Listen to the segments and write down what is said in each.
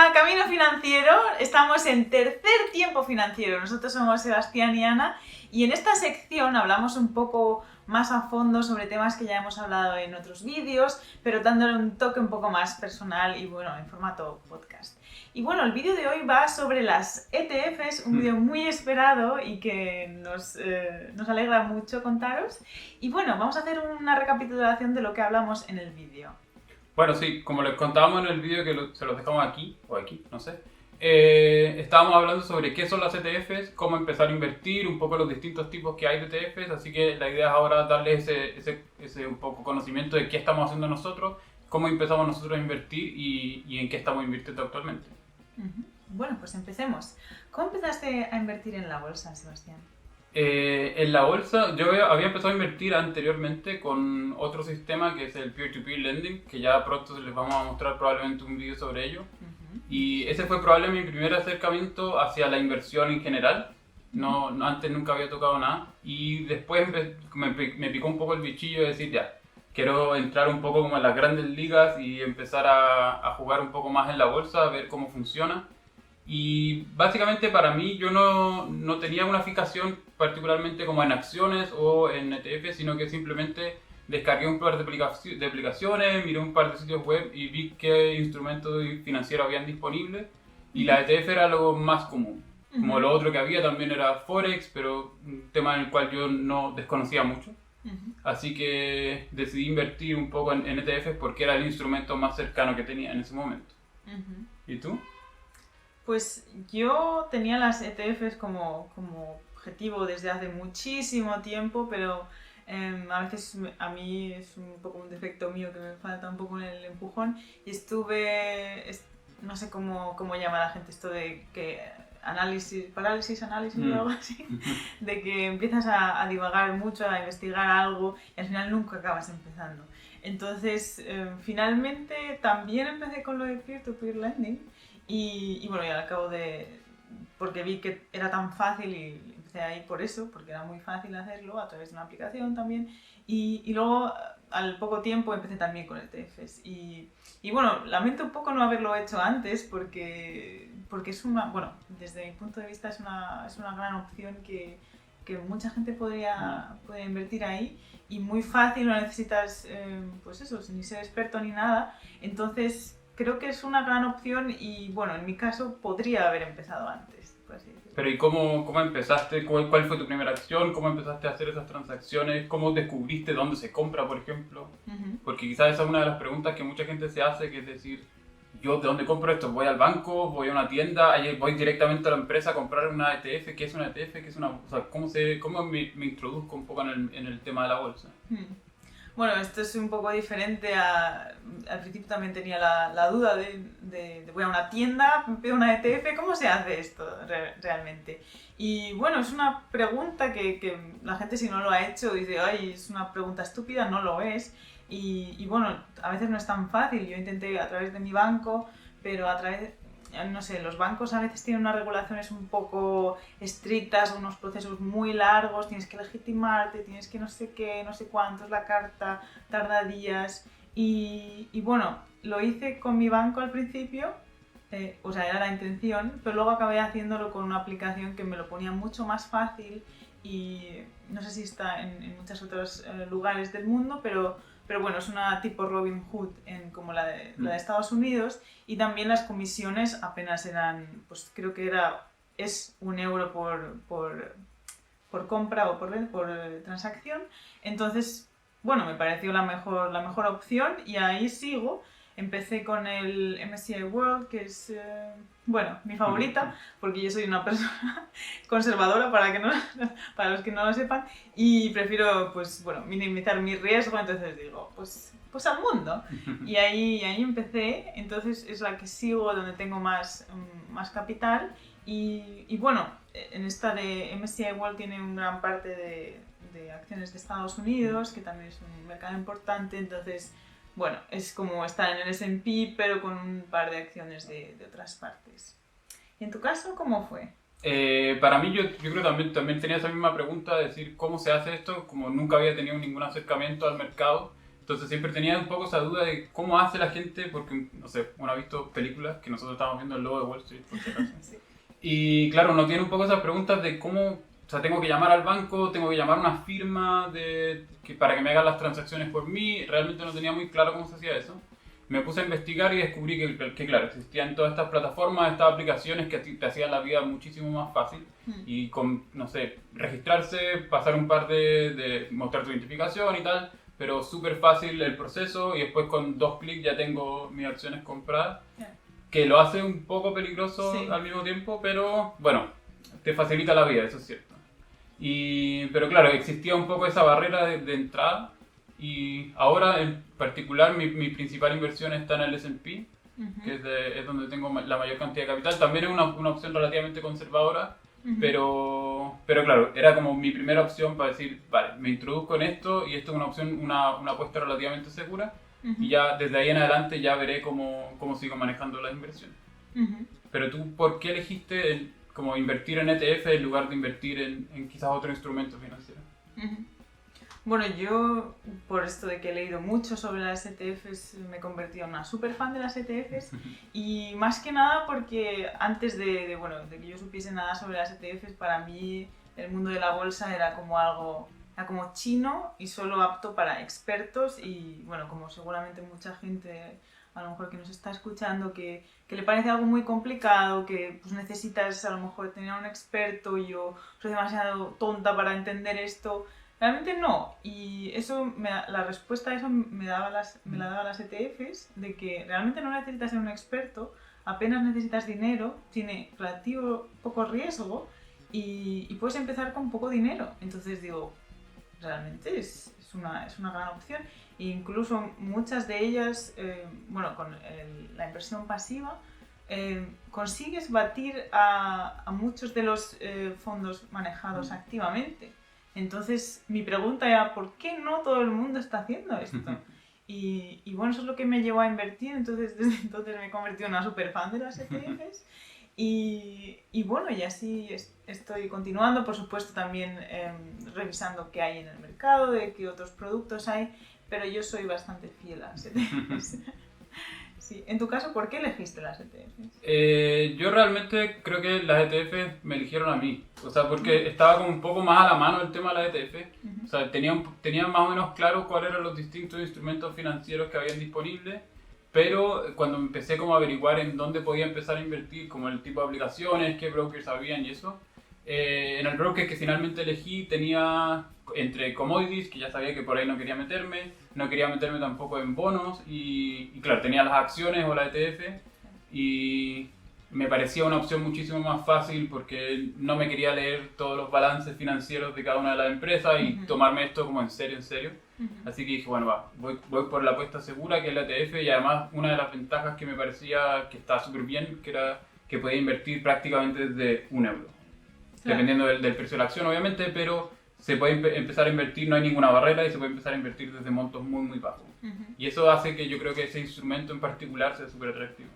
a Camino Financiero, estamos en tercer tiempo financiero. Nosotros somos Sebastián y Ana y en esta sección hablamos un poco más a fondo sobre temas que ya hemos hablado en otros vídeos, pero dándole un toque un poco más personal y bueno, en formato podcast. Y bueno, el vídeo de hoy va sobre las ETFs, un vídeo muy esperado y que nos alegra mucho contaros. Y bueno, vamos a hacer una recapitulación de lo que hablamos en el vídeo. Bueno, sí, como les contábamos en el vídeo se los dejamos aquí, o aquí, no sé. Estábamos hablando sobre qué son las ETFs, cómo empezar a invertir, un poco los distintos tipos que hay de ETFs, así que la idea es ahora darles ese un poco conocimiento de qué estamos haciendo nosotros, cómo empezamos nosotros a invertir y en qué estamos invirtiendo actualmente. Bueno, pues empecemos. ¿Cómo empezaste a invertir en la bolsa, Sebastián? En la bolsa, yo había empezado a invertir anteriormente con otro sistema que es el peer-to-peer lending, que ya pronto les vamos a mostrar probablemente un vídeo sobre ello. Y ese fue probablemente mi primer acercamiento hacia la inversión en general. Antes nunca había tocado nada. Y después me picó un poco el bichillo de decir, ya, quiero entrar un poco como en las grandes ligas y empezar a jugar un poco más en la bolsa, a ver cómo funciona. Y básicamente para mí yo no tenía una fijación particularmente como en acciones o en ETF, sino que simplemente descargué un par de aplicaciones, miré un par de sitios web y vi qué instrumentos financieros habían disponibles y la ETF era lo más común. Como lo otro que había también era Forex, pero un tema en el cual yo no desconocía mucho. Así que decidí invertir un poco en ETFs porque era el instrumento más cercano que tenía en ese momento. ¿Y tú? Pues yo tenía las ETFs como objetivo desde hace muchísimo tiempo, pero a veces a mí es un poco un defecto mío que me falta un poco en el empujón y no sé cómo llama la gente esto de que parálisis o algo así, de que empiezas a divagar mucho, a investigar algo y al final nunca acabas empezando. Entonces, finalmente también empecé con lo de peer-to-peer lending y bueno, y al cabo porque vi que era tan fácil y empecé ahí por eso, porque era muy fácil hacerlo a través de una aplicación también y luego al poco tiempo empecé también con ETFs y bueno, lamento un poco no haberlo hecho antes porque bueno, desde mi punto de vista es una gran opción que mucha gente podría invertir ahí y muy fácil, no necesitas pues eso, ni ser experto ni nada, entonces creo que es una gran opción y bueno, en mi caso podría haber empezado antes, por así decirlo. Pero ¿y cómo empezaste? ¿Cuál fue tu primera acción? ¿Cómo empezaste a hacer esas transacciones? ¿Cómo descubriste dónde se compra, por ejemplo? Porque quizás esa es una de las preguntas que mucha gente se hace, que es decir, ¿yo de dónde compro esto? ¿Voy al banco? ¿Voy a una tienda? ¿Voy directamente a la empresa a comprar una ETF? ¿Qué es una ETF? ¿Qué es una...? O sea, ¿cómo me introduzco un poco en el tema de la bolsa? Bueno, esto es un poco diferente al principio también tenía la duda de voy a una tienda, me pido una ETF, ¿cómo se hace esto realmente? Y bueno, es una pregunta que la gente si no lo ha hecho dice, ay, es una pregunta estúpida, no lo es. Y bueno, a veces no es tan fácil, yo intenté a través de mi banco, pero no sé, los bancos a veces tienen unas regulaciones un poco estrictas, unos procesos muy largos, tienes que legitimarte, tienes que no sé qué, no sé cuánto es la carta, tarda días. Y bueno, lo hice con mi banco al principio, o sea, era la intención, pero luego acabé haciéndolo con una aplicación que me lo ponía mucho más fácil y no sé si está en muchos otros lugares del mundo, pero bueno, es una tipo Robinhood como la de Estados Unidos y también las comisiones apenas eran, pues creo que es €1 por compra o por transacción. Entonces, bueno, me pareció la mejor opción y ahí sigo. Empecé con el MSCI World, que es, bueno, mi favorita, porque yo soy una persona conservadora, para los que no lo sepan, y prefiero, pues, bueno, minimizar mi riesgo, entonces digo, pues al mundo. Y ahí empecé, entonces es la que sigo, donde tengo más capital, y bueno, en esta de MSCI World tiene una gran parte de acciones de Estados Unidos, que también es un mercado importante, entonces... Bueno, es como estar en el S&P, pero con un par de acciones de otras partes. ¿Y en tu caso, cómo fue? Para mí, yo creo que también tenía esa misma pregunta, de decir cómo se hace esto, como nunca había tenido ningún acercamiento al mercado, Entonces siempre tenía un poco esa duda de cómo hace la gente, porque, no sé, uno ha visto películas que nosotros estábamos viendo, el lobo de Wall Street, por si acaso. Sí. Y claro, uno tiene un poco esas preguntas de cómo, o sea, tengo que llamar al banco, tengo que llamar a una firma para que me hagan las transacciones por mí. Realmente no tenía muy claro cómo se hacía eso. Me puse a investigar y descubrí que claro, existían todas estas plataformas, estas aplicaciones que te hacían la vida muchísimo más fácil. Y con, no sé, registrarse, pasar un par de mostrar tu identificación y tal, pero súper fácil el proceso y después con 2 clics ya tengo mis acciones compradas. Que lo hace un poco peligroso al mismo tiempo, pero bueno, te facilita la vida, eso es cierto. Pero claro, existía un poco esa barrera de entrada y ahora en particular mi principal inversión está en el S&P, que es donde tengo la mayor cantidad de capital. También es una opción relativamente conservadora, pero claro, era como mi primera opción para decir, vale, me introduzco en esto y esto es una opción, una apuesta relativamente segura. Y ya desde ahí en adelante ya veré cómo sigo manejando las inversiones. Pero tú, ¿por qué elegiste como invertir en ETF en lugar de invertir en quizás otro instrumento financiero? Bueno, yo por esto de que he leído mucho sobre las ETFs me he convertido en una súper fan de las ETFs y más que nada porque antes de que yo supiese nada sobre las ETFs, para mí el mundo de la bolsa era como algo... Era como chino y solo apto para expertos y bueno, como seguramente mucha gente a lo mejor que nos está escuchando que le parece algo muy complicado, que pues necesitas a lo mejor tener a un experto y yo soy demasiado tonta para entender esto. Realmente no, y eso la respuesta a eso me la daba las ETFs, de que realmente no necesitas ser un experto, apenas necesitas dinero, tiene relativo poco riesgo y puedes empezar con poco dinero. Entonces digo, realmente es una gran opción e incluso muchas de ellas, con la inversión pasiva, consigues batir a muchos de los fondos manejados activamente. Entonces mi pregunta era, ¿por qué no todo el mundo está haciendo esto? Y bueno, eso es lo que me llevó a invertir, entonces desde entonces me he convertido en una super fan de las ETFs. Y bueno, y así estoy continuando, por supuesto también revisando qué hay en el mercado, de qué otros productos hay, pero yo soy bastante fiel a las ETFs. Sí. En tu caso, ¿por qué elegiste las ETFs? Yo realmente creo que las ETFs me eligieron a mí, o sea, porque estaba como un poco más a la mano el tema de las ETF, o sea, tenía más o menos claro cuáles eran los distintos instrumentos financieros que habían disponibles. Pero cuando empecé como a averiguar en dónde podía empezar a invertir, como el tipo de aplicaciones, qué brokers habían y eso, en el broker que finalmente elegí tenía entre commodities, que ya sabía que por ahí no quería meterme tampoco en bonos y claro, tenía las acciones o la ETF y me parecía una opción muchísimo más fácil porque no me quería leer todos los balances financieros de cada una de las empresas y tomarme esto como en serio. Así que dije, bueno, voy por la apuesta segura que es la ETF y además una de las ventajas que me parecía que estaba súper bien, que era que podía invertir prácticamente desde €1. Claro. Dependiendo del precio de la acción, obviamente, pero se puede empezar a invertir, no hay ninguna barrera y se puede empezar a invertir desde montos muy, muy bajos. Y eso hace que yo creo que ese instrumento en particular sea súper atractivo.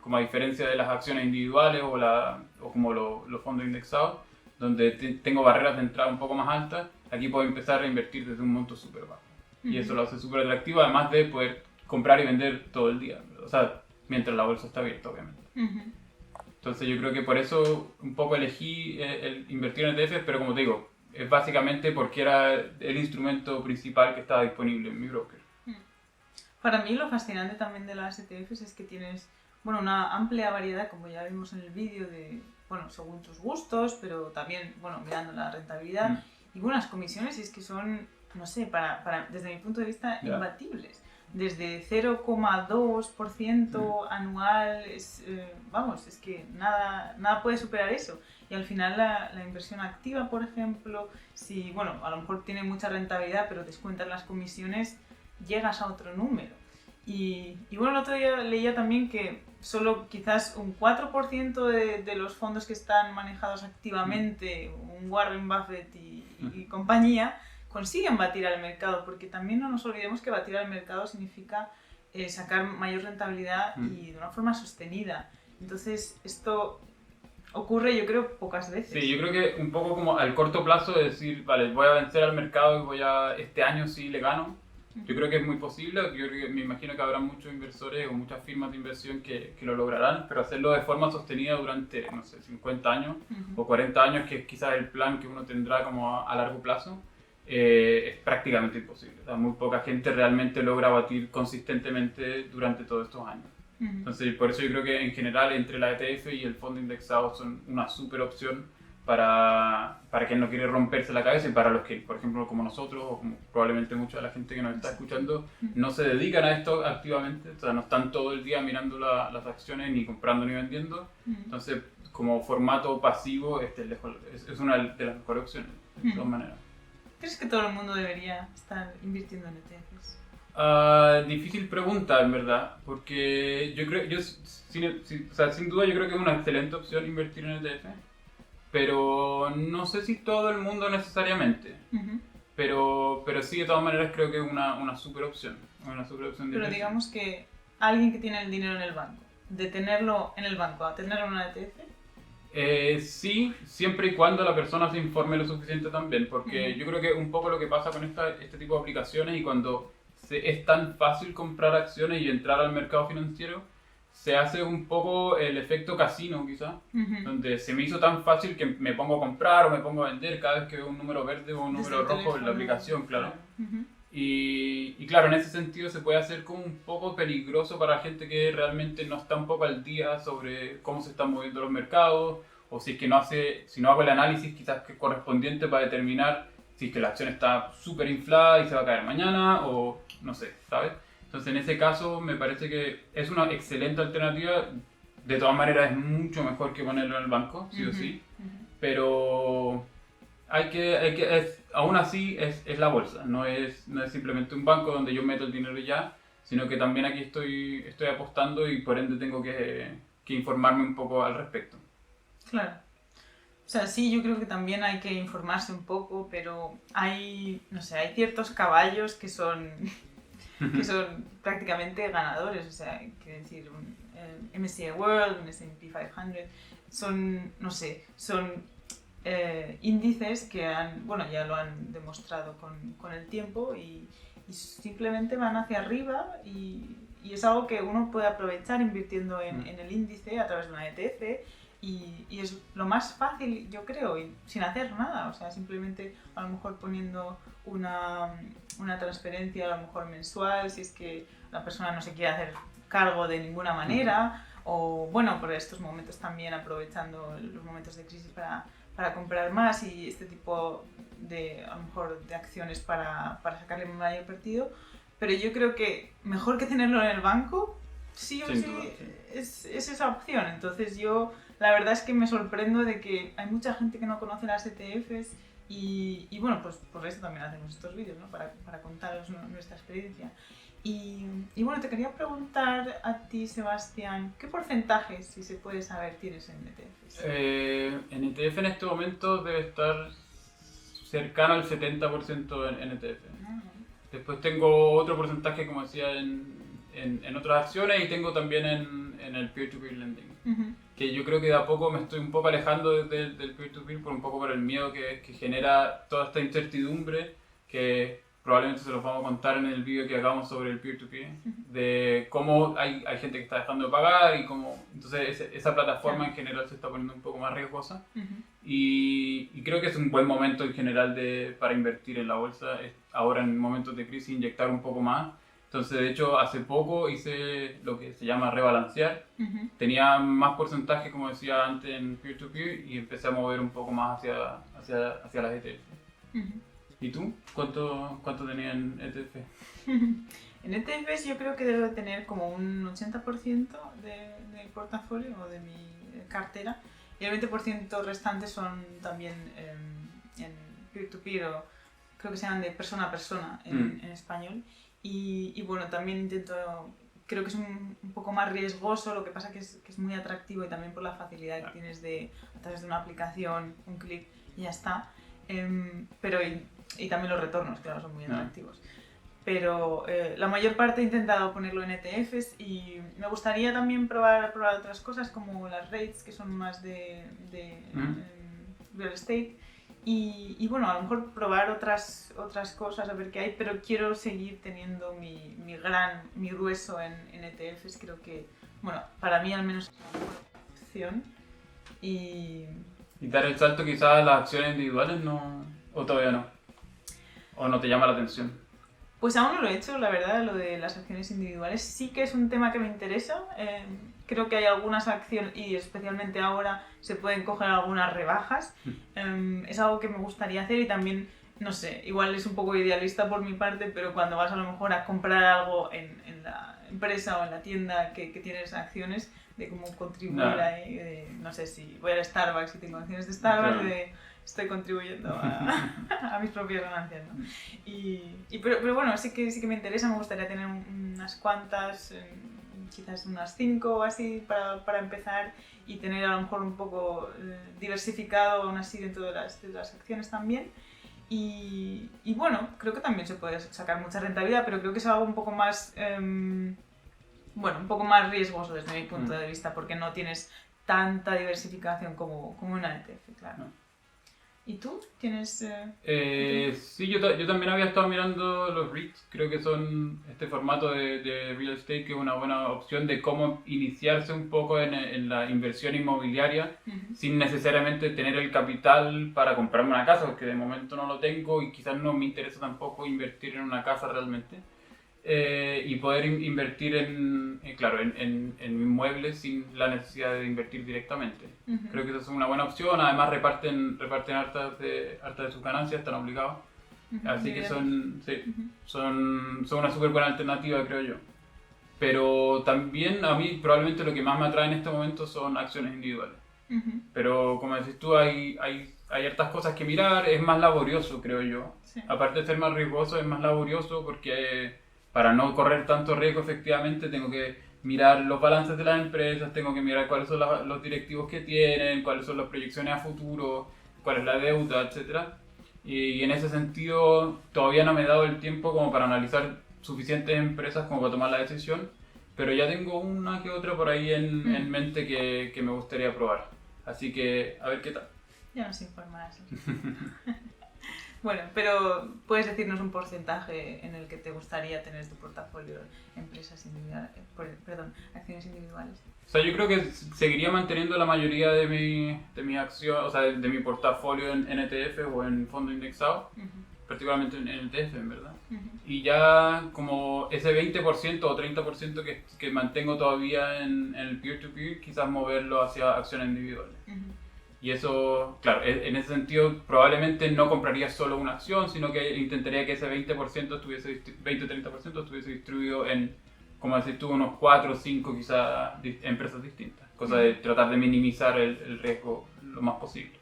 Como a diferencia de las acciones individuales o como los fondos indexados, donde tengo barreras de entrada un poco más altas, aquí puedo empezar a invertir desde un monto súper bajo. Y eso lo hace súper atractivo, además de poder comprar y vender todo el día. O sea, mientras la bolsa está abierta, obviamente. Entonces yo creo que por eso un poco elegí el invertir en ETFs, pero como te digo, es básicamente porque era el instrumento principal que estaba disponible en mi broker. Para mí lo fascinante también de las ETFs es que tienes una amplia variedad, como ya vimos en el vídeo, según tus gustos, pero también mirando la rentabilidad y buenas comisiones, y es que son, no sé, desde mi punto de vista, imbatibles. Desde 0,2% anual, es que nada puede superar eso. Y al final la inversión activa, por ejemplo, si, a lo mejor tiene mucha rentabilidad, pero descuentas las comisiones, llegas a otro número. Y el otro día leía también que solo quizás un 4% de los fondos que están manejados activamente, un Warren Buffett y compañía, consiguen batir al mercado, porque también no nos olvidemos que batir al mercado significa sacar mayor rentabilidad y de una forma sostenida. Entonces esto ocurre, yo creo, pocas veces. Sí, yo creo que un poco como al corto plazo de decir, vale, voy a vencer al mercado y este año sí le gano. Yo creo que es muy posible, me imagino que habrá muchos inversores o muchas firmas de inversión que lo lograrán, pero hacerlo de forma sostenida durante, no sé, 50 años o 40 años, que es quizás el plan que uno tendrá como a largo plazo, es prácticamente imposible. O sea, muy poca gente realmente logra batir consistentemente durante todos estos años. Entonces, por eso yo creo que en general entre la ETF y el fondo indexado son una súper opción para quien no quiere romperse la cabeza y para los que, por ejemplo, como nosotros o como probablemente mucha de la gente que nos está escuchando, no se dedican a esto activamente, o sea, no están todo el día mirando las acciones ni comprando ni vendiendo. Entonces, como formato pasivo, es una de las mejores opciones, de todas maneras. ¿Crees que todo el mundo debería estar invirtiendo en ETFs? Difícil pregunta, en verdad, porque yo creo, sin duda yo creo que es una excelente opción invertir en ETF, pero no sé si todo el mundo necesariamente, pero sí, de todas maneras creo que es una super opción, de Pero inversión. digamos que alguien que tiene el dinero en el banco, de tenerlo en el banco a tenerlo en una ETF. Sí, siempre y cuando la persona se informe lo suficiente también, porque yo creo que un poco lo que pasa con este tipo de aplicaciones y cuando es tan fácil comprar acciones y entrar al mercado financiero, se hace un poco el efecto casino quizás, donde se me hizo tan fácil que me pongo a comprar o me pongo a vender cada vez que veo un número verde o un número rojo en la aplicación, claro. Y claro, en ese sentido se puede hacer como un poco peligroso para gente que realmente no está un poco al día sobre cómo se están moviendo los mercados, o si es que si no hago el análisis quizás que es correspondiente para determinar si es que la acción está súper inflada y se va a caer mañana, o no sé, ¿sabes? Entonces en ese caso me parece que es una excelente alternativa. De todas maneras es mucho mejor que ponerlo en el banco, sí o sí, pero aún así es la bolsa, no es simplemente un banco donde yo meto el dinero y ya, sino que también aquí estoy apostando y por ende tengo que informarme un poco al respecto. Claro. O sea, sí, yo creo que también hay que informarse un poco, pero hay ciertos caballos que son prácticamente ganadores. O sea, quiero decir, un MSCI World, un S&P 500, son índices que ya lo han demostrado con el tiempo y simplemente van hacia arriba y es algo que uno puede aprovechar invirtiendo en el índice a través de una ETF y es lo más fácil, yo creo, y sin hacer nada, o sea, simplemente a lo mejor poniendo una transferencia a lo mejor mensual si es que la persona no se quiere hacer cargo de ninguna manera o bueno, por estos momentos también aprovechando los momentos de crisis para comprar más y este tipo de, a lo mejor, de acciones para sacarle mayor partido, pero yo creo que mejor que tenerlo en el banco, sí o sí, es esa opción. Entonces yo, la verdad es que me sorprendo de que hay mucha gente que no conoce las ETFs y bueno, pues por eso también hacemos estos vídeos, ¿no? Para contaros nuestra experiencia. Y bueno, te quería preguntar a ti, Sebastián, ¿qué porcentajes, si se puede saber, tienes en ETFs? En ETF en este momento debe estar cercano al 70% en ETF. Después tengo otro porcentaje, como decía, en otras acciones y tengo también en el peer-to-peer lending. Que yo creo que de a poco me estoy un poco alejando del peer-to-peer por el miedo que genera toda esta incertidumbre que probablemente se los vamos a contar en el vídeo que hagamos sobre el peer-to-peer, de cómo hay gente que está dejando de pagar y cómo entonces esa plataforma en general se está poniendo un poco más riesgosa y creo que es un buen momento en general para invertir en la bolsa, ahora en momentos de crisis inyectar un poco más. Entonces de hecho hace poco hice lo que se llama rebalancear, tenía más porcentaje como decía antes en peer-to-peer y empecé a mover un poco más hacia las ETF. ¿Y tú? ¿Cuánto tenías en ETF? En ETFs yo creo que debo tener como un 80% del portafolio o de mi cartera y el 20% restante son también en peer-to-peer o creo que se llaman de persona a persona en español y bueno, también creo que es un poco más riesgoso, lo que pasa que es muy atractivo y también por la facilidad que tienes a través de una aplicación, un clic y ya está. Pero y también los retornos, claro, son muy atractivos. Pero la mayor parte he intentado ponerlo en ETFs y me gustaría también probar otras cosas como las REITs, que son más de real estate, Y bueno, a lo mejor probar otras cosas, a ver qué hay, pero quiero seguir teniendo mi grueso en ETFs. Creo que, bueno, para mí al menos es una buena opción. Y dar el salto quizás a las acciones individuales, ¿no? ¿O todavía no? ¿O no te llama la atención? pues aún no lo he hecho, la verdad, lo de las acciones individuales. Sí que es un tema que me interesa. Creo que hay algunas acciones, y especialmente ahora se pueden coger algunas rebajas. Es algo que me gustaría hacer y también, no sé, igual es un poco idealista por mi parte, pero cuando vas a lo mejor a comprar algo en la empresa o en la tienda que tienes acciones, de cómo contribuir ahí, no sé, si voy al Starbucks y tengo acciones de Starbucks, estoy contribuyendo a mis propias ganancias, ¿no? Pero bueno, sí que me interesa, me gustaría tener unas cuantas, quizás unas 5 o así para empezar, y tener a lo mejor un poco diversificado aún así dentro de las acciones también. Y bueno, creo que también se puede sacar mucha rentabilidad, pero creo que es algo un poco más, un poco más riesgoso desde mi punto de vista, porque no tienes tanta diversificación como una ETF, claro. ¿Y tú? ¿Tienes...? Sí, yo también había estado mirando los REITs. Creo que son este formato de real estate que es una buena opción de cómo iniciarse un poco en la inversión inmobiliaria sin necesariamente tener el capital para comprarme una casa, porque de momento no lo tengo y quizás no me interesa tampoco invertir en una casa realmente. Y poder invertir en inmuebles sin la necesidad de invertir directamente. Creo que esa es una buena opción. Además reparten hartas de sus ganancias, están obligados. Así que son una súper buena alternativa, creo yo. Pero también a mí probablemente lo que más me atrae en este momento son acciones individuales. Pero como decís tú, hay hartas cosas que mirar, es más laborioso, creo yo. Sí. Aparte de ser más riesgoso, es más laborioso porque para no correr tanto riesgo, efectivamente, tengo que mirar los balances de las empresas, tengo que mirar cuáles son los directivos que tienen, cuáles son las proyecciones a futuro, cuál es la deuda, etc. Y en ese sentido, todavía no me he dado el tiempo como para analizar suficientes empresas como para tomar la decisión, pero ya tengo una que otra por ahí en mente que me gustaría probar. Así que, a ver qué tal. Ya nos informarás. Bueno, pero puedes decirnos un porcentaje en el que te gustaría tener tu portafolio empresas individuales, acciones individuales. O sea, yo creo que seguiría manteniendo la mayoría de mi acción, o sea, de mi portafolio en ETF o en fondo indexado, particularmente en ETF, en verdad. Y ya como ese 20% o 30% que mantengo todavía en el peer-to-peer, quizás moverlo hacia acciones individuales. Y eso, claro, en ese sentido probablemente no compraría solo una acción, sino que intentaría que ese 20% estuviese, 20-30% estuviese distribuido en, como decís tú, unos 4 o 5 quizás empresas distintas. Cosa de tratar de minimizar el riesgo lo más posible.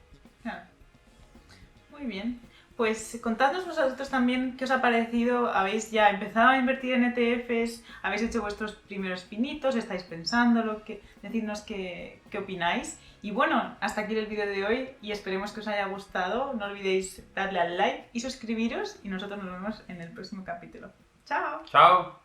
Muy bien. Pues contadnos vosotros también qué os ha parecido. ¿Habéis ya empezado a invertir en ETFs? ¿Habéis hecho vuestros primeros pinitos? ¿Estáis pensándolo? Decidnos qué opináis. Y bueno, hasta aquí el vídeo de hoy y esperemos que os haya gustado. No olvidéis darle al like y suscribiros y nosotros nos vemos en el próximo capítulo. ¡Chao! ¡Chao!